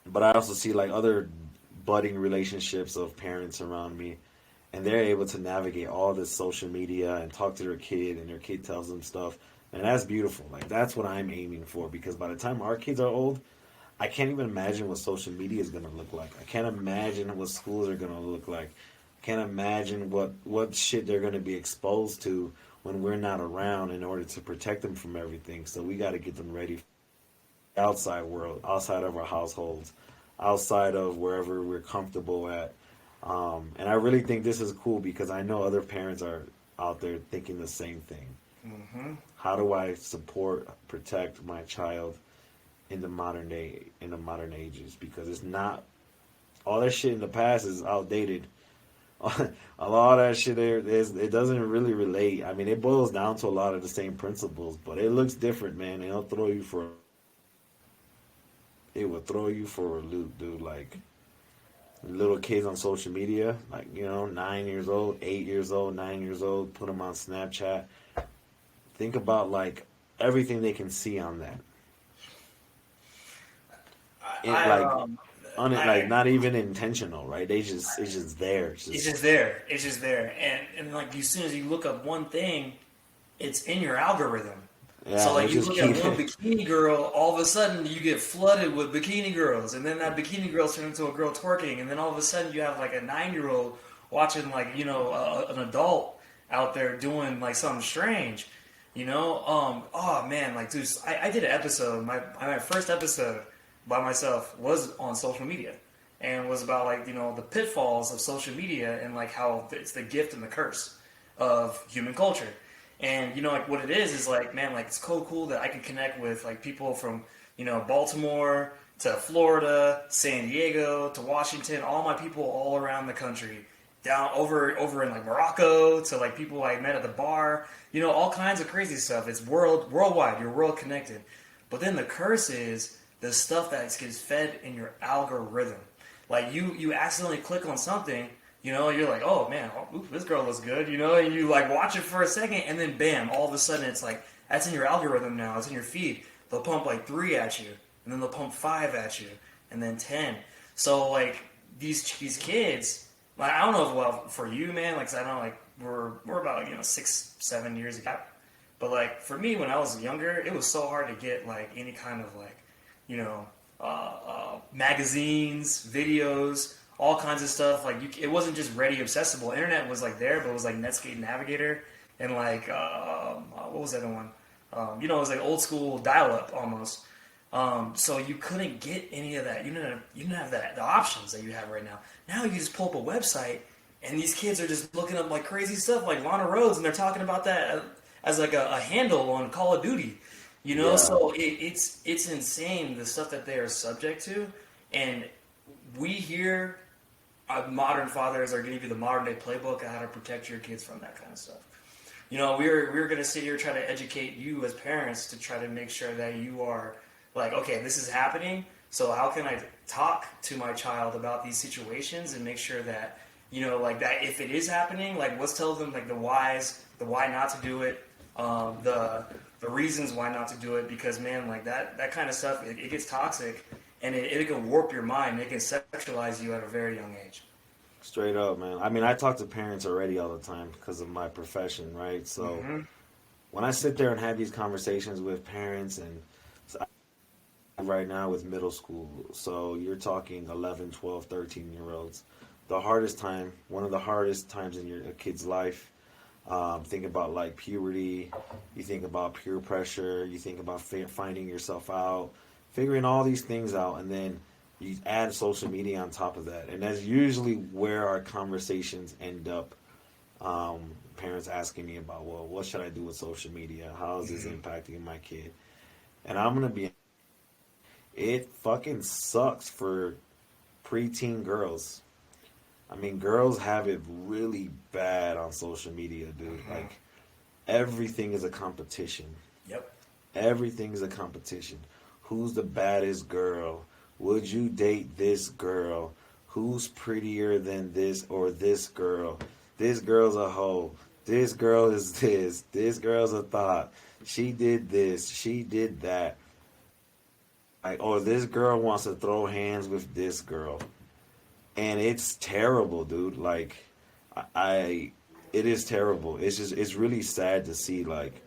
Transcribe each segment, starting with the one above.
But I also see like other budding relationships of parents around me, and they're able to navigate all this social media and talk to their kid, and their kid tells them stuff, and that's beautiful. Like that's what I'm aiming for, because by the time our kids are old, I can't even imagine what social media is going to look like. I can't imagine what schools are going to look like. I can't imagine what shit they're going to be exposed to when we're not around, in order to protect them from everything. So we got to get them ready for the outside world, outside of our households, outside of wherever we're comfortable at. And I really think this is cool, because I know other parents are out there thinking the same thing. Mm-hmm. How do I support, protect my child in the modern day, in the modern ages? Because it's not, all that shit in the past is outdated. A lot of that shit there is, it doesn't really relate. I mean, it boils down to a lot of the same principles, but it looks different, man. It'll throw you for, it will throw you for a loop, dude. Like little kids on social media, like, 9 years old, 8 years old, 9 years old, put them on Snapchat. Think about like everything they can see on that. It I like on it, like I not even intentional, right? They just, it's just there. It's It's just, just there. It's just there. And like as soon as you look up one thing, it's in your algorithm. So yeah, they like you just look at keep one it. bikini girl, all of a sudden you get flooded with bikini girls, and then that bikini girl turns into a girl twerking, and then all of a sudden you have like a 9 year old watching like an adult out there doing like something strange. Oh man, like dude, I did an episode. My first episode by myself was on social media, and was about like the pitfalls of social media and like how it's the gift and the curse of human culture. And like what it is like, man, like it's cool that I can connect with like people from Baltimore to Florida, San Diego to Washington, all my people all around the country, down over in like Morocco to like people I met at the bar, all kinds of crazy stuff. It's worldwide. You're world connected. But then the curse is the stuff that gets fed in your algorithm. Like you accidentally click on something, you're like, oh man, ooh, this girl looks good, and you like watch it for a second, and then bam, all of a sudden it's like that's in your algorithm now. It's in your feed. They'll pump like three at you, and then they'll pump five at you, and then 10. So like these kids, like I don't know if well for you, man, like 'cause I know like we're about 6-7 years ago, but like for me when I was younger, it was so hard to get like any kind of like you know magazines, videos, all kinds of stuff. Like it wasn't just ready accessible. Internet was like there, but it was like Netscape Navigator and like what was the other one? It was like old school dial up almost. So you couldn't get any of that. You didn't have the options that you have right now. Now you just pull up a website, and these kids are just looking up like crazy stuff, like Lana Rhodes, and they're talking about that as like a handle on Call of Duty. Yeah, So it's insane the stuff that they are subject to, and we here, modern fathers are going to give you the modern day playbook on how to protect your kids from that kind of stuff. We're going to sit here try to educate you as parents to try to make sure that you are like, okay, this is happening. So how can I talk to my child about these situations and make sure that like that if it is happening, like let's tell them like the whys, the why not to do it, the reasons why not to do it. Because man, like that kind of stuff, it gets toxic, and it can warp your mind. It can sexualize you at a very young age. straight up, man. I mean, I talk to parents already all the time because of my profession, right? So Mm-hmm. when I sit there and have these conversations with parents, and so right now with middle school, so you're talking 11, 12, 13 year olds, the hardest time, one of the hardest times in your a kid's life. Think about like puberty, you think about peer pressure, you think about finding yourself out, figuring all these things out, and then you add social media on top of that, and that's usually where our conversations end up. Parents asking me about, well, what should I do with social media? How is this Mm-hmm. impacting my kid? And I'm gonna be, it fucking sucks for preteen girls. I mean, girls have it really bad on social media, dude. Mm-hmm. Like everything is a competition. Yep. Everything is a competition. Who's the baddest girl? Would you date this girl? Who's prettier than this or this girl? This girl's a hoe. This girl is this. This girl's a thought. She did this. She did that. like, oh, this girl wants to throw hands with this girl, and it's terrible, dude. Like, I it is terrible. It's really sad to see like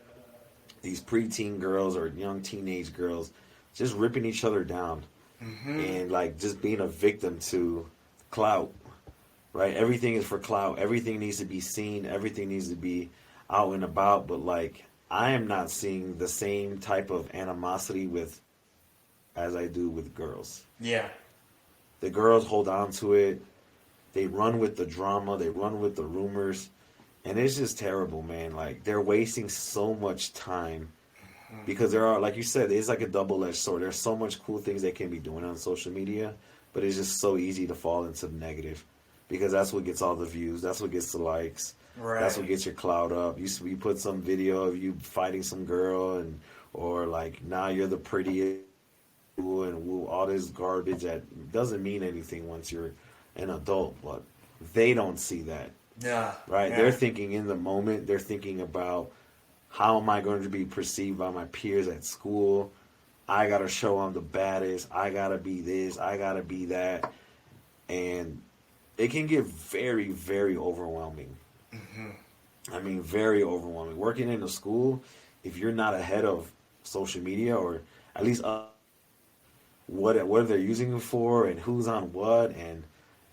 these preteen girls or young teenage girls just ripping each other down and like just being a victim to clout, right? Everything is for clout. Everything needs to be seen. Everything needs to be out and about. But like, I am not seeing the same type of animosity with as I do with girls. Yeah. The girls hold on to it. They run with the drama. They run with the rumors. And it's just terrible, man. Like, they're wasting so much time because there are, like you said, it's like a double-edged sword. There's so much cool things they can be doing on social media, but it's just so easy to fall into the negative because that's what gets all the views. That's what gets the likes. Right. That's what gets your clout up. You put some video of you fighting some girl, and or like now you're the prettiest, and woo, all this garbage that doesn't mean anything once you're an adult. But they don't see that, Yeah. right? Yeah. They're thinking in the moment. They're thinking about how am I going to be perceived by my peers at school. I gotta show I'm the baddest. I gotta be this. I gotta be that, and it can get very, very overwhelming. I mean, very overwhelming. Working in a school, if you're not ahead of social media or at least what they're using it for and who's on what, and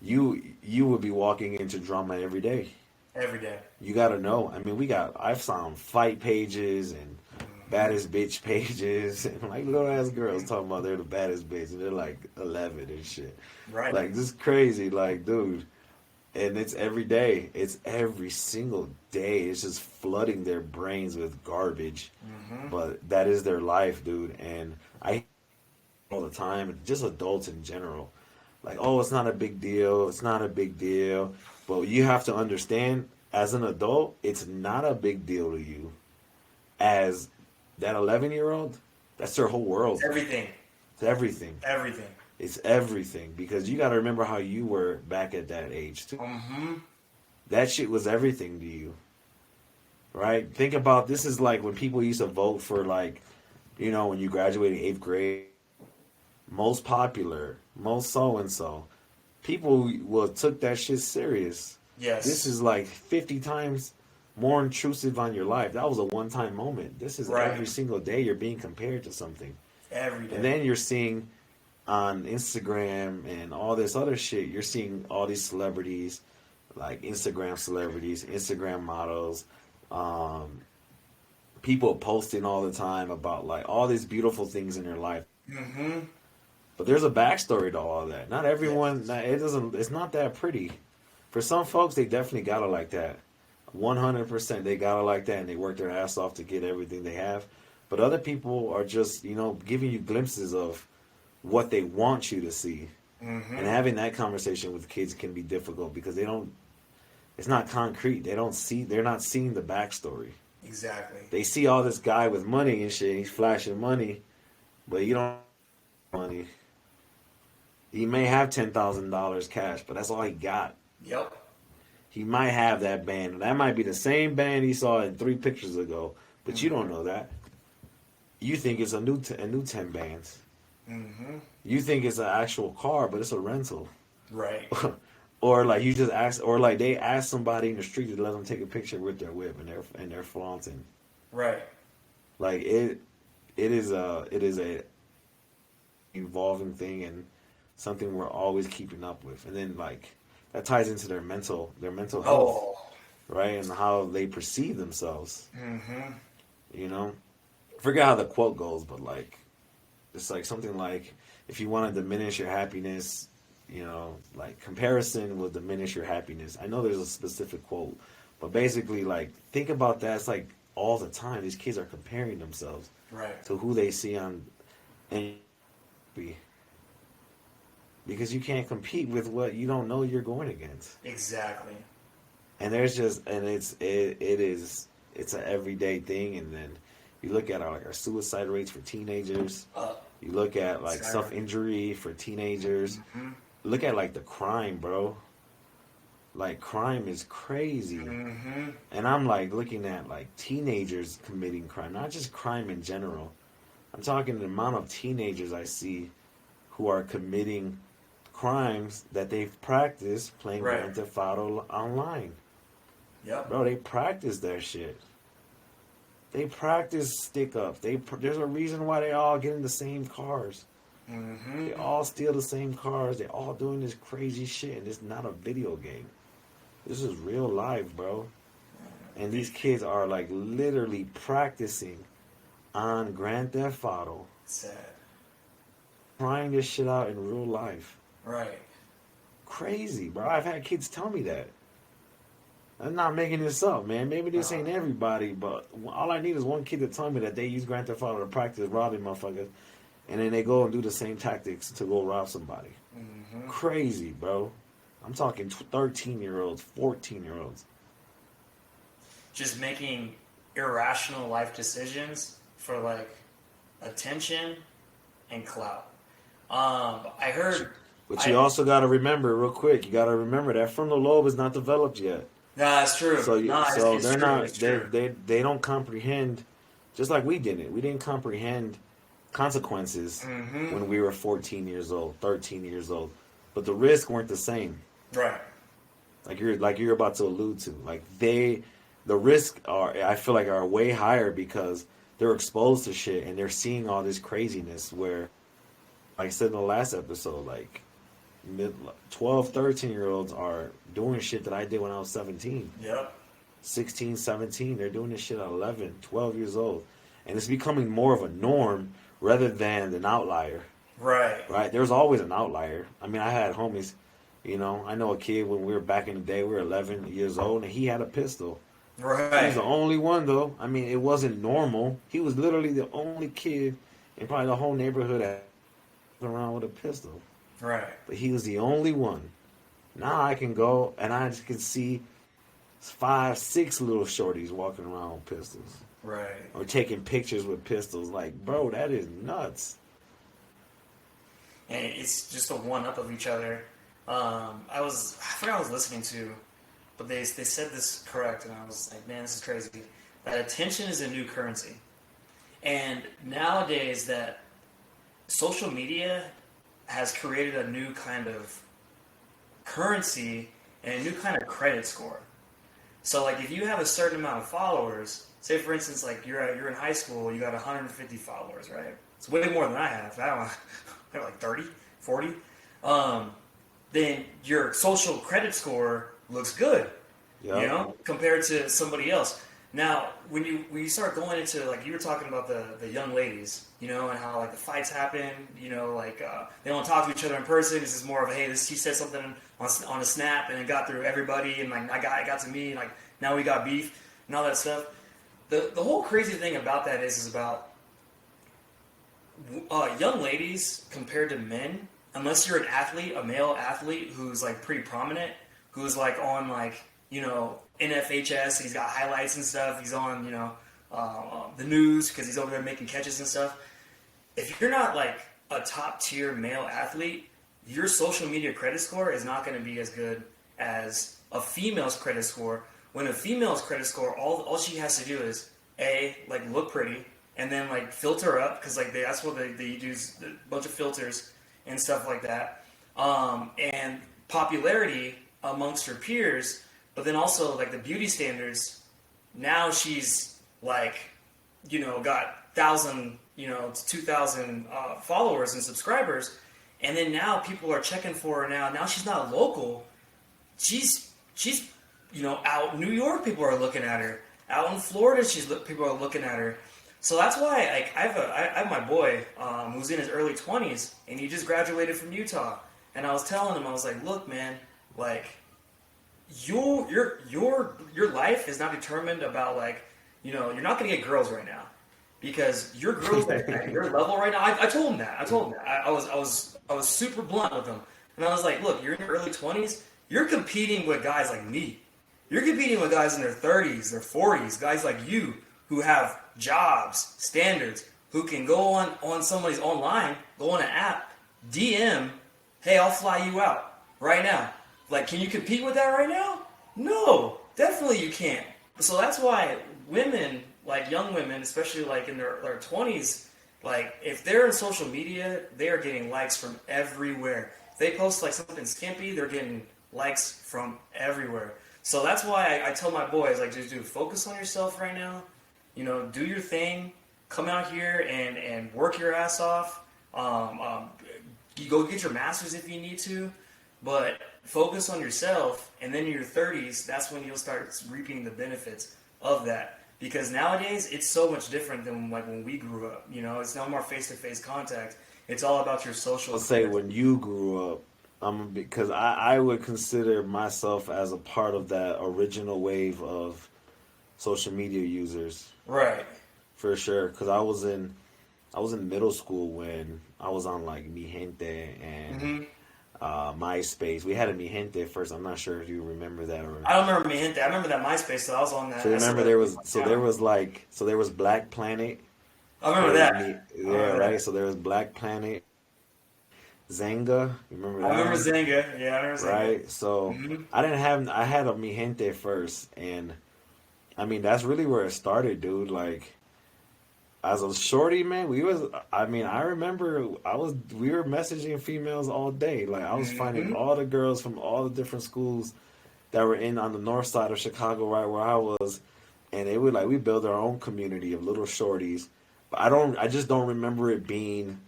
you would be walking into drama every day. Every day. You got to know. I mean, I've found fight pages and baddest bitch pages and like little ass girls talking about they're the baddest bitch and they're like 11 and shit. Right. Like, this is crazy. Like, dude. And it's every day. It's every single day. It's just flooding their brains with garbage. But that is their life, dude. And I all the time, just adults in general. Like, oh, it's not a big deal. It's not a big deal. But you have to understand, as an adult, it's not a big deal to you. As that 11-year-old, that's their whole world. It's everything. It's everything. Everything. It's everything. Because you got to remember how you were back at that age, too. That shit was everything to you. Right? Think about, this is like when people used to vote for, like, you know, when you graduated 8th grade, most popular, most so-and-so. People took that shit serious. Yes. This is like 50 times more intrusive on your life. That was a one-time moment. This is Right. every single day you're being compared to something. Every day. And then you're seeing on Instagram and all this other shit, you're seeing all these celebrities, like Instagram celebrities, Instagram models, people posting all the time about like all these beautiful things in their life. But there's a backstory to all of that. Not everyone, it's not that pretty. For some folks, they definitely got it like that. 100%, they got it like that, and they work their ass off to get everything they have. But other people are just, you know, giving you glimpses of what they want you to see. And having that conversation with kids can be difficult because it's not concrete. They're not seeing the backstory. Exactly. They see all this guy with money and shit, he's flashing money, but you don't have money. He may have $10,000 cash, but that's all he got. Yep. He might have that band. That might be the same band he saw in 3 pictures ago, but you don't know that. You think it's a new 10 bands. You think it's an actual car, but it's a rental. Right. Or like you just ask, or like they ask somebody in the street to let them take a picture with their whip, and they're flaunting. Right. Like it is a evolving thing and something we're always keeping up with. And then like that ties into their mental health, Oh. right? And how they perceive themselves. You know, I forget how the quote goes, but like it's like something like, if you want to diminish your happiness, you know, like comparison will diminish your happiness. I know there's a specific quote, but basically like think about that. It's like all the time these kids are comparing themselves Right. to who they see on and because you can't compete with what you don't know you're going against. Exactly. And there's just, and it's an everyday thing. And then you look at our suicide rates for teenagers. You look at like self-injury for teenagers. Look at like the crime, bro. Like crime is crazy. And I'm like looking at like teenagers committing crime, not just crime in general. I'm talking the amount of teenagers I see who are committing crimes that they've practiced playing Right. Grand Theft Auto online. Yep. Bro, they practice that shit. They practice stick ups. There's a reason why they all get in the same cars. Mm-hmm. They all steal the same cars. They all doing this crazy shit, and it's not a video game. This is real life, bro. And these kids are like literally practicing on Grand Theft Auto, Sad. trying this shit out in real life. Right. Crazy, bro. I've had kids tell me that. I'm not making this up, man. Maybe this ain't everybody, but all I need is one kid to tell me that they use Grand Theft Auto to practice robbing motherfuckers, and then they go and do the same tactics to go rob somebody. Mm-hmm. Crazy, bro. I'm talking 13-year-olds, 14-year-olds. Just making irrational life decisions for like attention and clout. I heard. But you also got to remember, real quick, you got to remember that frontal lobe is not developed yet. Nah, it's true. So, It's they're true, not. it's true. They don't comprehend, just like we didn't. We didn't comprehend consequences Mm-hmm. when we were 14 years old, 13 years old. But the risks weren't the same. Right. Like you're about to allude to. Like the risks I feel like are way higher because they're exposed to shit and they're seeing all this craziness where, like I said in the last episode, like 12, 13-year-olds are doing shit that I did when I was 17. Yep. 16, 17. They're doing this shit at 11, 12 years old. And it's becoming more of a norm rather than an outlier. Right. Right? There's always an outlier. I mean, I had homies, I know a kid when we were back in the day, we were 11 years old, and he had a pistol. Right. He was the only one, though. I mean, it wasn't normal. He was literally the only kid in probably the whole neighborhood that was around with a pistol. Right. But he was the only one. Now I can go, and I just can see 5, 6 little shorties walking around with pistols. Right. Or taking pictures with pistols. Like, bro, that is nuts. And it's just a one-up of each other. I forgot I was listening to, but they said this correct, and I was like, man, this is crazy. That attention is a new currency. And nowadays that social media has created a new kind of currency and a new kind of credit score. So like if you have a certain amount of followers, say for instance like you're in high school, you got 150 followers, right? It's way more than I have. I don't know, I have like 30, 40. Then your social credit score looks good, Yep. compared to somebody else. Now, when you start going into, like, you were talking about the young ladies, and how, like, the fights happen, they don't talk to each other in person. This is more of a, hey, she said something on a snap, and it got through everybody, and, like, it got to me, and, like, now we got beef, and all that stuff. The whole crazy thing about that is about young ladies compared to men, unless you're an athlete, a male athlete who's, like, pretty prominent, who's, like, on, like, NFHS, he's got highlights and stuff, he's on, the news because he's over there making catches and stuff. If you're not, like, a top-tier male athlete, your social media credit score is not going to be as good as a female's credit score. When a female's credit score, all she has to do is, like, look pretty, and then, like, filter up, because, like, that's what they use, a bunch of filters and stuff like that. And popularity amongst her peers, but then also, like, the beauty standards, now she's, like, got 1,000, to 2,000 followers and subscribers, and then now people are checking for her now. Now she's not local. She's out in New York, people are looking at her. Out in Florida, people are looking at her. So that's why, like, I have my boy who's in his early 20s, and he just graduated from Utah. And I was telling him, I was like, look, man, like, your life is not determined about, like, you're not going to get girls right now because your girls at your level right now. I told him that. I was super blunt with him, and I was like, look, you're in your early 20s. You're competing with guys like me. You're competing with guys in their 30s, their 40s, guys like you who have jobs, standards, who can go on somebody's online, go on an app, DM, hey, I'll fly you out right now. Like, can you compete with that right now? No, definitely you can't. So that's why women, like young women, especially like in their 20s, Like, if they're in social media, they are getting likes from everywhere. If they post like something skimpy, they're getting likes from everywhere. So that's why I tell my boys, like, just dude, focus on yourself right now. You know, do your thing. Come out here and work your ass off. You go get your masters if you need to, but focus on yourself. And then in your 30s, that's when you'll start reaping the benefits of that. Because nowadays it's so much different than like when we grew up. You know, it's no more face to face contact. It's all about your social. Let's say when you grew up, because I would consider myself as a part of that original wave of social media users Right. for sure. Because I was in middle school when I was on like Mi Gente and Hmm. MySpace. We had a Mi Gente first. I'm not sure if you remember that or. I don't remember Mi Gente. I remember that MySpace. So I was on that. So remember there was Black Planet. I remember There was that. Me, I yeah, remember right. that. So there was Black Planet, Zanga. You remember I that remember one? Zynga. Yeah, I remember Zynga. Right. So Hmm. I had a Mi Gente first, and I mean that's really where it started, dude. Like as a shorty, man, I remember we were messaging females all day. Like I was finding Hmm. all the girls from all the different schools that were in on the north side of Chicago, right where I was, and it would like we built our own community of little shorties. But I just don't remember it being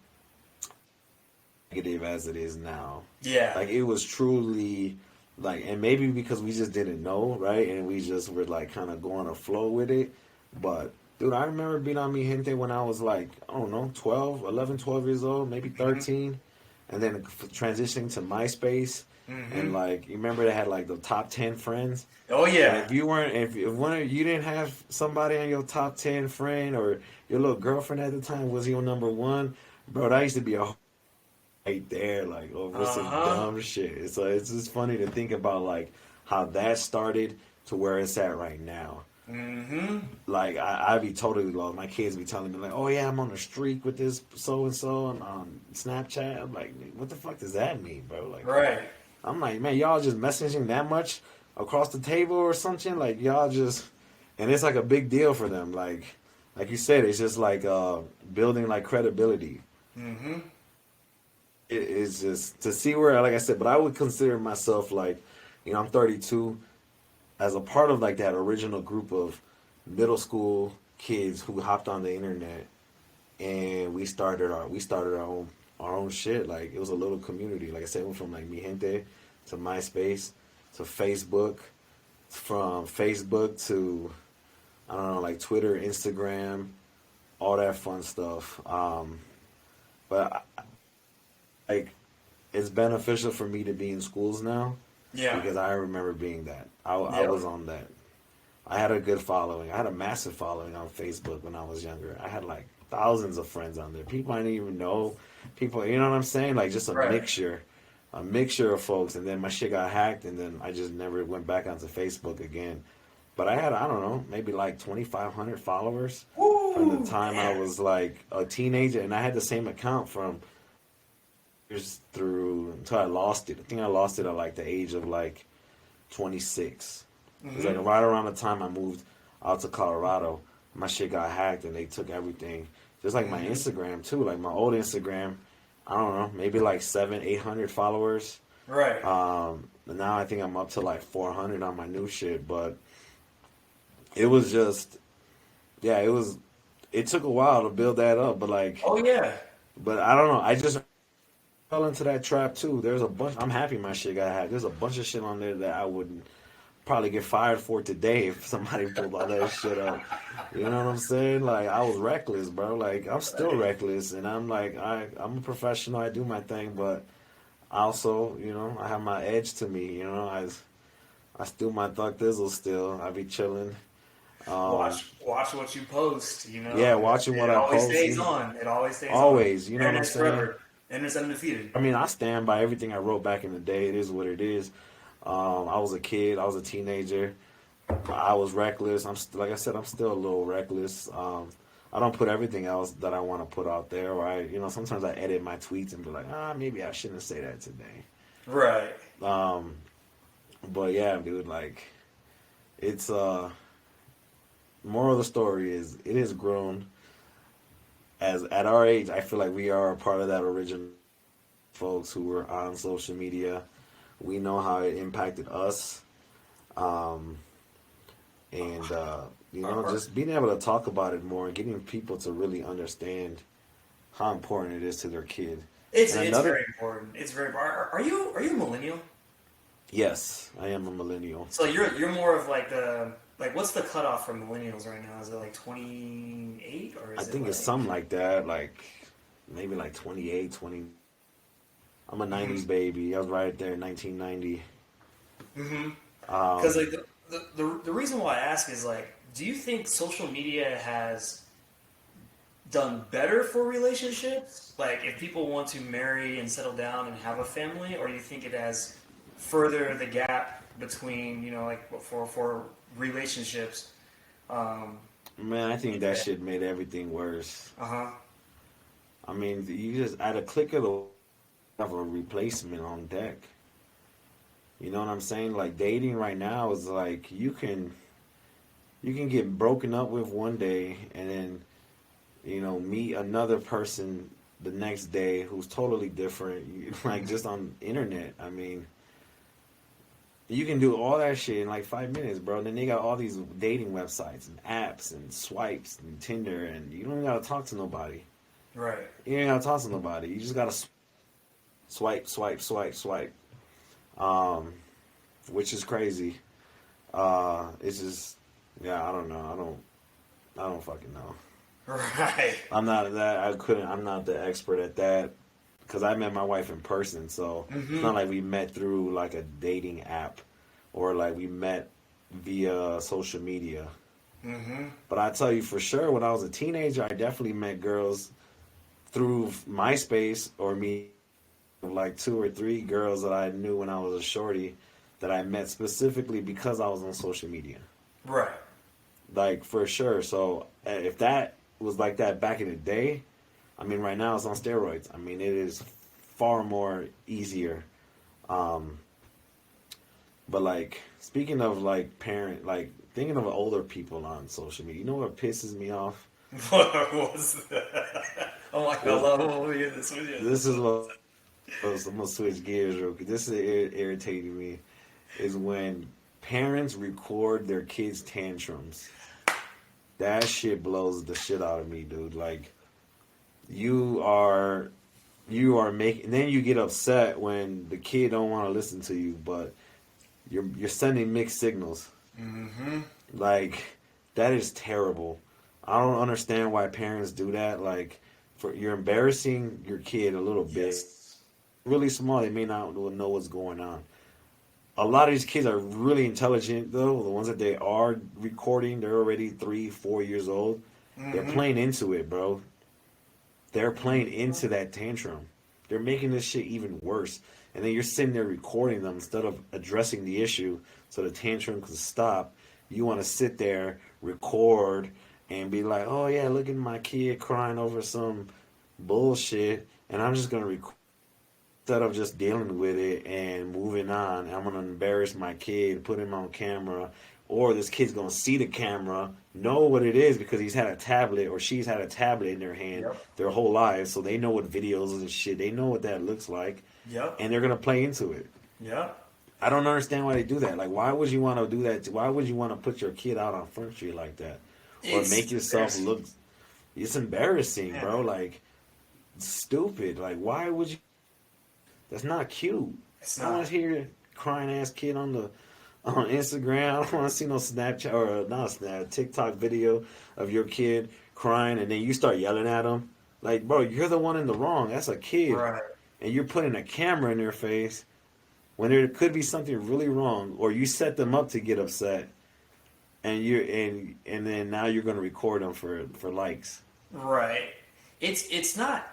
negative as it is now. Yeah. Like it was truly like, and maybe because we just didn't know, right? And we just were like kind of going a flow with it. But dude, I remember being on Mi Gente when I was like, I don't know, 12 years old, maybe Hmm. 13. And then transitioning to MySpace. Hmm. And like, you remember they had like the top 10 friends? Oh And yeah. if you weren't, if one of you didn't have somebody on your top 10 friend or your little girlfriend at the time was your number one, bro, that used to be a right there, like over Uh some huh. dumb shit. So it's just funny to think about like how that started to where it's at right now. Hmm. Like I be totally lost. My kids be telling me like, "Oh yeah, I'm on a streak with this so and so on Snapchat." I'm like, "What the fuck does that mean, bro?" Like, Right. I'm like, "Man, y'all just messaging that much across the table or something? Like y'all just," and it's like a big deal for them. Like you said, it's just like building like credibility. Hmm. It is just to see where, like I said, but I would consider myself like, I'm 32 as a part of like that original group of middle school kids who hopped on the internet and we started our own shit. Like it was a little community. Like I said, it went from like Mi Gente to MySpace to Facebook, from Facebook to I don't know like Twitter, Instagram, all that fun stuff. But like it's beneficial for me to be in schools now Yeah. because I remember being that. I Yeah. was on that. I had a good following. I had a massive following on Facebook when I was younger. I had like thousands of friends on there. People I didn't even know. People, you know what I'm saying? Like just Right. a mixture of folks. And then my shit got hacked, and then I just never went back onto Facebook again. But I don't know, maybe like 2,500 followers from the Woo! time I Damn. was like a teenager, and I had the same account from years through until I lost it. I think I lost it at like the age of like 26. It was like Hmm. right around the time I moved out to Colorado. My shit got hacked and they took everything. Just like my Hmm. Instagram too. Like my old Instagram, I don't know, maybe like 800 followers. Right. And now I think I'm up to like 400 on my new shit. But it was just, yeah, it took a while to build that up. But like, Oh yeah. but I don't know. I just fell into that trap too. There's a bunch. I'm happy my shit got hacked. There's a bunch of shit on there that I wouldn't probably get fired for today if somebody pulled all that shit up. You know what I'm saying? Like I was reckless, bro. Like I'm still Right. reckless, and I'm like I'm a professional. I do my thing, but I also, I have my edge to me. I still my thug thizzle still. I be chilling. Um, Watch what you post. You yeah, know, watching what it I always post. stays on. It always stays on. Always, you know what I'm Internet's saying? forever. Internet's undefeated. I mean, I stand by everything I wrote back in the day. It is what it is. I was a kid. I was a teenager. I was reckless. Like I said, I'm still a little reckless. I don't put everything else that I want to put out there. Right? Sometimes I edit my tweets and be like, maybe I shouldn't say that today. Right. Um, but yeah, dude, like it's moral of the story is it has grown as at our age, I feel like we are a part of that original folks who were on social media. We know how it impacted us, um, and just being able to talk about it more and getting people to really understand how important it is to their kid. And It's another, very important. It's very. Are you a millennial? yes, I am a millennial. So you're more of like the like what's the cutoff for millennials right now? Is it like 28 or I is it think it's like? something like that, like maybe like 28, 20. I'm a Mm-hmm. 90s baby. I was right there in 1990. Mm-hmm. Because Um, like the reason why I ask is like, do you think social media has done better for relationships? Like, if people want to marry and settle down and have a family, or do you think it has furthered the gap between, like for relationships? Um, Man, I think that shit made everything worse. uh-huh. I mean, you just at a click of the have a replacement on deck. You know what I'm saying? Like dating right now is like you can get broken up with one day and then meet another person the next day who's totally different. Like just on internet. I mean, you can do all that shit in like 5 minutes, bro. And then they got all these dating websites and apps and swipes and Tinder, and you don't even gotta talk to nobody. Right. You ain't gotta talk to nobody. You just gotta swipe, swipe, swipe, swipe. Um, which is crazy. It's just, yeah, I don't know. I don't fucking know. Right. I'm not that. I couldn't. I'm not the expert at that because I met my wife in person. So it's Mm-hmm. not like we met through like a dating app or like we met via social media. Mm-hmm. But I tell you for sure, when I was a teenager, I definitely met girls through MySpace or me, like two or three girls that I knew when I was a shorty that I met specifically because I was on social media. Right. Like for sure. So if that was like that back in the day, I mean, right now it's on steroids. I mean, it is far more easier. Um, but like speaking of like like thinking of older people on social media, you know what pisses me off? What was that? Oh my God, This, love will hear this with you. this is what I'm gonna switch gears real quick. This is irritating me. Is when parents record their kids' tantrums. That shit blows the shit out of me, dude. Like you are making then you get upset when the kid don't want to listen to you, but you're sending mixed signals. Mm-hmm. Like that is terrible. I don't understand why parents do that. Like for you're embarrassing your kid a little bit. Yes. Really small, they may not know what's going on. A lot of these kids are really intelligent though. The ones that they are recording, they're already 3, 4 years old. They're Mm-hmm. playing into it, bro. They're playing into that tantrum. They're making this shit even worse. And then you're sitting there recording them instead of addressing the issue so the tantrum can stop. You want to sit there, record, and be like, oh yeah, look at my kid crying over some bullshit. And I'm just going to record instead of just dealing with it and moving on. I'm gonna embarrass my kid, put him on camera, or this kid's gonna see the camera, know what it is because he's had a tablet or she's had a tablet in their hand Yep. their whole lives, so they know what videos and shit. They know what that looks like, Yep. and they're gonna play into it. Yep. I don't understand why they do that. Like, why would you want to do that? Why would you want to put your kid out on Front Street like that, or It's make yourself embarrassing. look? It's embarrassing, Yeah. bro. Like, stupid. Like, why would you? That's not cute. It's I don't want not. to hear a crying ass kid on Instagram. I don't want to see no Snapchat or not Snap TikTok video of your kid crying and then you start yelling at them. Like, bro, you're the one in the wrong. That's a kid, Right. and you're putting a camera in their face when there could be something really wrong, or you set them up to get upset, and and then now you're going to record them for likes. Right. It's not.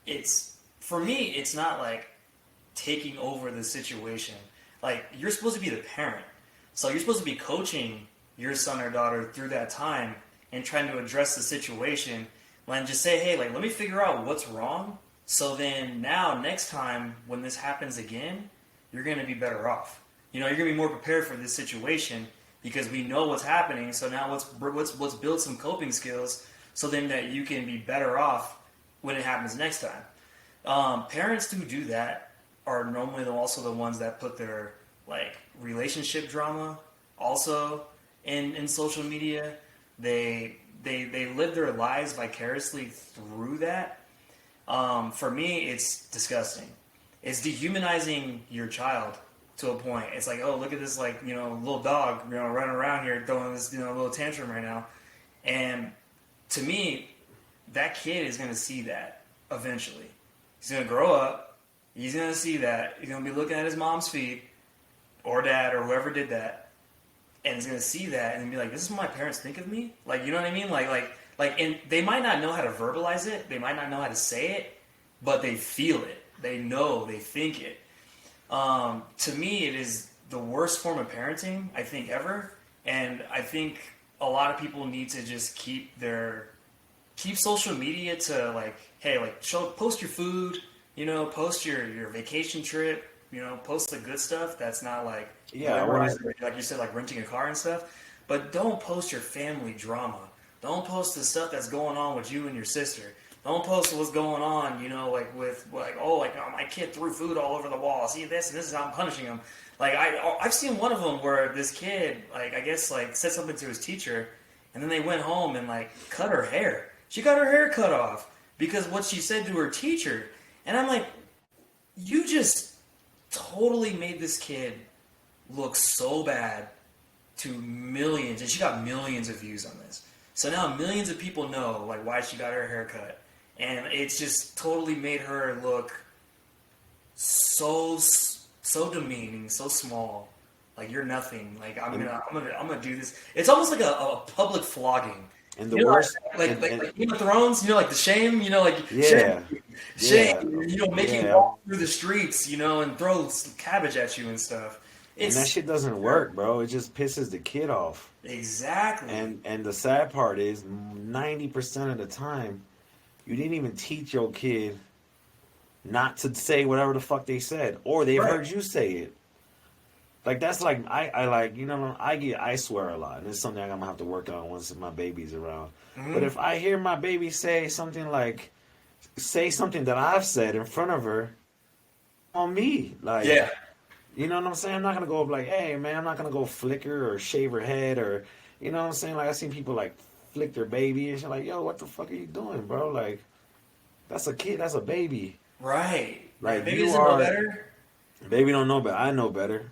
It's for me. It's not like taking over the situation. Like you're supposed to be the parent, so you're supposed to be coaching your son or daughter through that time and trying to address the situation. And just say, hey, like let me figure out what's wrong. So then now next time when this happens again, you're going to be better off. You're going to be more prepared for this situation because we know what's happening. So now let's build some coping skills so then that you can be better off when it happens next time. Parents who do that are normally also the ones that put their like relationship drama also in social media. They live their lives vicariously through that. For me, it's disgusting. It's dehumanizing your child to a point. It's like, oh, look at this, like, little dog, running around here throwing this, little tantrum right now. And to me, that kid is going to see that eventually. He's going to grow up. He's going to see that. He's going to be looking at his mom's feet or dad or whoever did that. And he's going to see that and be like, this is what my parents think of me? Like, you know what I mean? And they might not know how to verbalize it. They might not know how to say it, but they feel it. They know, they think it. To me, it is the worst form of parenting, I think, ever. And I think a lot of people need to just keep social media to like, hey, like post your food, post your vacation trip, post the good stuff. That's not like, like you said, like renting a car and stuff. But don't post your family drama. Don't post the stuff that's going on with you and your sister. Don't post what's going on, my kid threw food all over the wall. See this, and this is how I'm punishing him. Like I've seen one of them where this kid, like I guess, like said something to his teacher, and then they went home and like cut her hair. She got her hair cut off because what she said to her teacher. And I'm like, you just totally made this kid look so bad to millions, and she got millions of views on this. So now millions of people know like why she got her hair cut. And it's just totally made her look so demeaning, so small. Like you're nothing. Like I'm gonna do this. It's almost like a public flogging. And the worst, like Game of Thrones, like the shame, shame, making you walk through the streets, and throw cabbage at you and stuff. And that shit doesn't work, bro. It just pisses the kid off. Exactly. And the sad part is 90% of the time, you didn't even teach your kid not to say whatever the fuck they said, or they've heard you say it. Like that's like I swear a lot, and it's something I'm gonna have to work on once my baby's around. Mm-hmm. But if I hear my baby say something that I've said in front of her, on me, like you know what I'm saying? I'm not gonna go up like, hey man, I'm not gonna go flick her or shave her head or you know what I'm saying? Like I seen people like flick their baby and she's like, yo, what the fuck are you doing, bro? Like that's a kid, that's a baby. Right. Like baby doesn't know better. Baby don't know better. I know better.